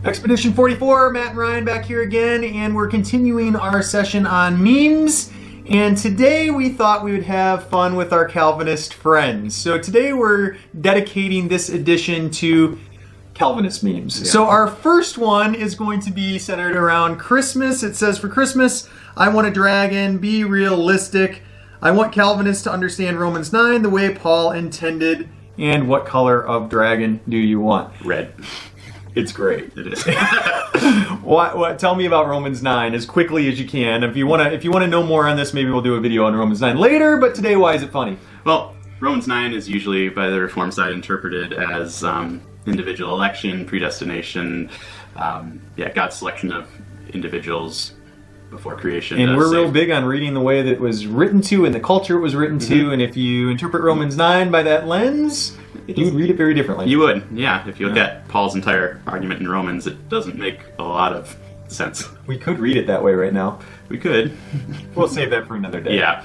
Expedition 44, Matt and Ryan back here again, and we're continuing our session on memes. And today we thought we would have fun with our Calvinist friends. So today we're dedicating this edition to Calvinist memes. Yeah. So our first one is going to be centered around Christmas. It says, for Christmas, I want a dragon, be realistic. I want Calvinists to understand Romans 9 the way Paul intended. And what color of dragon do you want? Red. It's great. It is. What? Tell me about Romans 9 as quickly as you can. If you want to know more on this, maybe we'll do a video on Romans 9 later. But today, why is it funny? Well, Romans 9 is usually by the Reformed side interpreted as individual election, predestination, God's selection of individuals before creation. And we're real big on reading the way that it was written to and the culture it was written to. And if you interpret Romans 9 by that lens, you'd read it very differently. You would, yeah. If you look at Paul's entire argument in Romans, it doesn't make a lot of sense. We could read it that way right now. We could. We'll save that for another day. Yeah.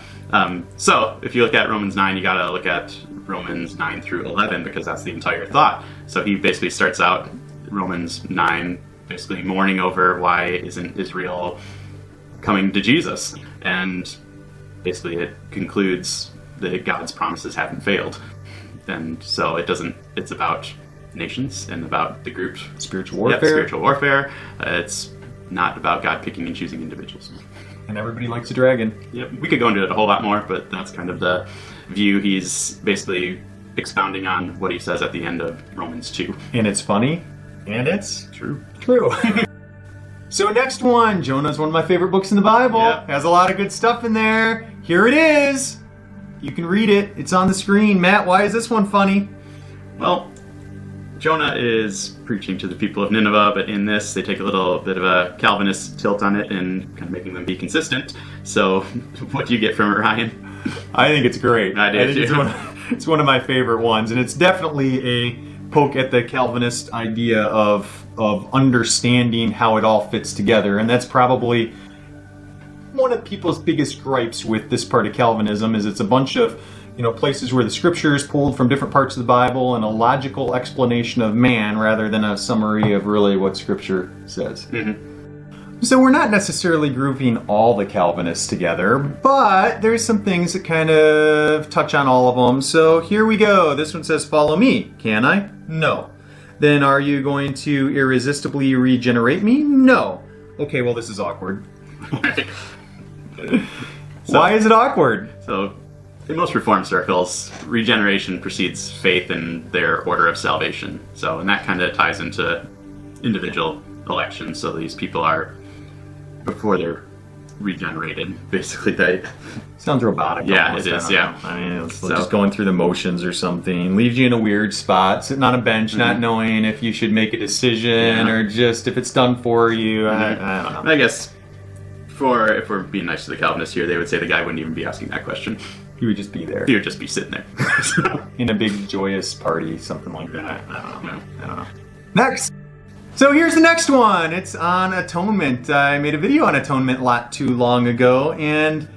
So if you look at Romans 9, you got to look at Romans 9 through 11 because that's the entire thought. So he basically starts out Romans 9 basically mourning over why isn't Israel coming to Jesus, and basically it concludes that God's promises haven't failed. And so it's about nations and about the group. Spiritual warfare. Yeah, spiritual warfare. It's not about God picking and choosing individuals. And everybody likes a dragon. Yep. We could go into it a whole lot more, but that's kind of the view. He's basically expounding on what he says at the end of Romans 2. And it's funny. And it's true. So next one. Jonah's one of my favorite books in the Bible. Yep. Has a lot of good stuff in there. Here it is. You can read it. It's on the screen. Matt, why is this one funny? Well, Jonah is preaching to the people of Nineveh, but in this, they take a little bit of a Calvinist tilt on it and kind of making them be consistent. So, what do you get from it, Ryan? I think it's great. I think it's one of my favorite ones, and it's definitely a poke at the Calvinist idea of understanding how it all fits together, and that's probably one of people's biggest gripes with this part of Calvinism is it's a bunch of places where the scripture is pulled from different parts of the Bible and a logical explanation of man rather than a summary of really what scripture says. Mm-hmm. So we're not necessarily grouping all the Calvinists together, but there's some things that kind of touch on all of them. So here we go. This one says, follow me. Can I? No. Then are you going to irresistibly regenerate me? No. Okay, well, this is awkward. Why is it awkward? So, in most Reformed circles, regeneration precedes faith in their order of salvation. So, and that kind of ties into individual election. So these people are, before they're regenerated, basically they... Sounds robotic. Yeah, almost. it is, yeah. I mean, it's just going through the motions or something. Leaves you in a weird spot, sitting on a bench, not knowing if you should make a decision or just if it's done for you. I don't know. I guess... if we're being nice to the Calvinists here, they would say the guy wouldn't even be asking that question. He would just be there. He would just be sitting there. In a big, joyous party, something like that. I don't know. Next! So here's the next one. It's on atonement. I made a video on atonement not too long ago, and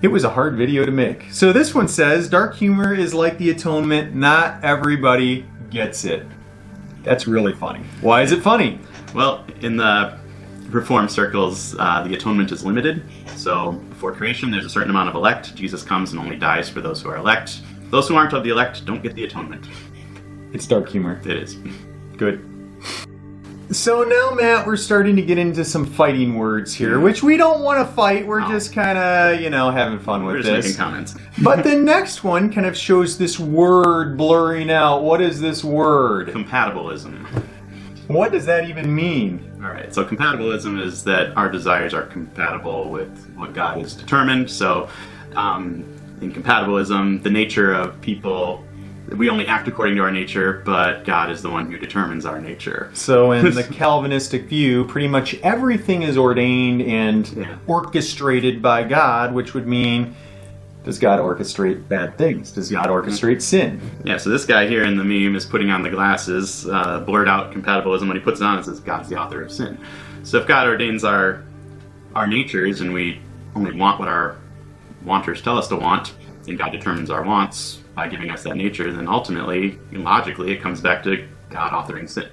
it was a hard video to make. So this one says, dark humor is like the atonement. Not everybody gets it. That's really funny. Why is it funny? Well, in the Reformed circles, the atonement is limited. So before creation, there's a certain amount of elect. Jesus comes and only dies for those who are elect. Those who aren't of the elect don't get the atonement. It's dark humor. It is. Good. So now, Matt, we're starting to get into some fighting words here, which we don't want to fight. We're just kind of, having fun with this. We're just making comments. But the next one kind of shows this word blurring out. What is this word? Compatibilism. What does that even mean? All right, so compatibilism is that our desires are compatible with what God has determined. So in compatibilism, the nature of people, we only act according to our nature, but God is the one who determines our nature. So in the Calvinistic view, pretty much everything is ordained and orchestrated by God, which would mean, does God orchestrate bad things? Does God orchestrate sin? Yeah, so this guy here in the meme is putting on the glasses, blurred out compatibilism. When he puts it on, it says God's the author of sin. So if God ordains our natures and we only want what our wanters tell us to want, and God determines our wants by giving us that nature, then ultimately, logically, it comes back to God authoring sin.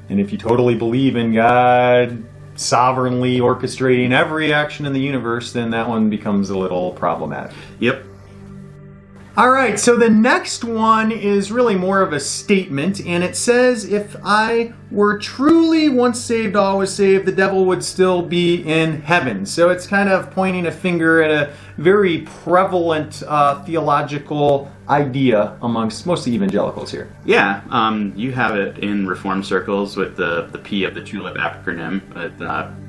And if you totally believe in God sovereignly orchestrating every action in the universe, then that one becomes a little problematic. Yep. All right, so the next one is really more of a statement, and it says, if I were truly once saved, always saved, the devil would still be in heaven. So it's kind of pointing a finger at a very prevalent theological idea amongst most evangelicals here. Yeah, you have it in Reformed circles with the P of the TULIP acronym,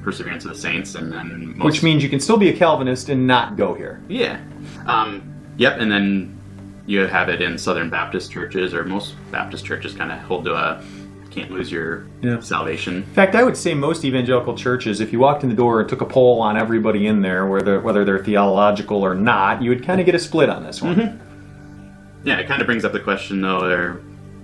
Perseverance of the Saints, and then Which means you can still be a Calvinist and not go here. Yeah. Yep, and then you have it in Southern Baptist churches, or most Baptist churches kind of hold to a can't lose your salvation. In fact, I would say most evangelical churches, if you walked in the door and took a poll on everybody in there, whether they're theological or not, you would kind of get a split on this one. Mm-hmm. Yeah, it kind of brings up the question, though,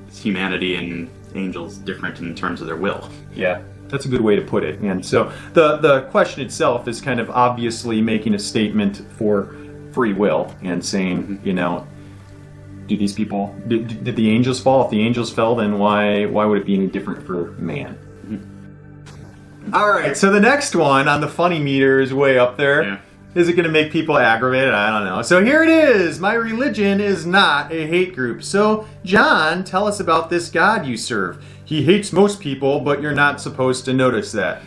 is humanity and angels different in terms of their will? Yeah, that's a good way to put it. And so the question itself is kind of obviously making a statement for free will and saying, do these people, did the angels fall? If the angels fell, then why would it be any different for man? Mm-hmm. All right, so the next one on the funny meter is way up there. Yeah. Is it going to make people aggravated? I don't know. So here it is. My religion is not a hate group. So, John, tell us about this God you serve. He hates most people, but you're not supposed to notice that.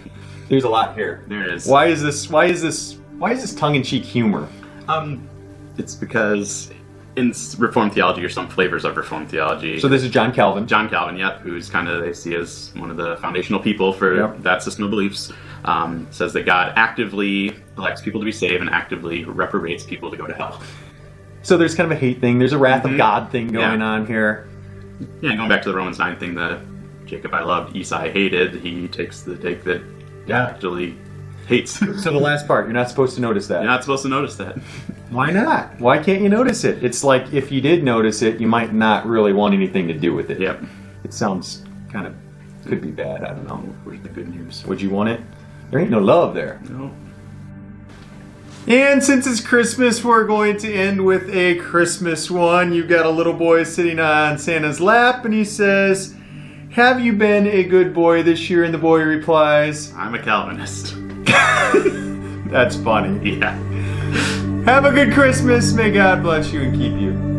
There's a lot here. There it is. Why is this tongue-in-cheek humor? It's because in Reformed theology, or some flavors of Reformed theology. So this is John Calvin. John Calvin, yep, who's kind of, they see as one of the foundational people for that system of beliefs, says that God actively elects people to be saved and actively reprobates people to go to hell. So there's kind of a hate thing. There's a wrath of God thing going on here. Yeah, going back to the Romans 9 thing, the Jacob I loved, Esau I hated, he takes the take that actually hates. So the last part, you're not supposed to notice that. You're not supposed to notice that. Why not? Why can't you notice it? It's like if you did notice it, you might not really want anything to do with it. Yep. It sounds kind of, could be bad, I don't know. Where's the good news? Would you want it? There ain't no love there. No. And since it's Christmas, we're going to end with a Christmas one. You've got a little boy sitting on Santa's lap, and he says, "Have you been a good boy this year?" And the boy replies, I'm a Calvinist. That's funny. Yeah. Have a good Christmas. May God bless you and keep you.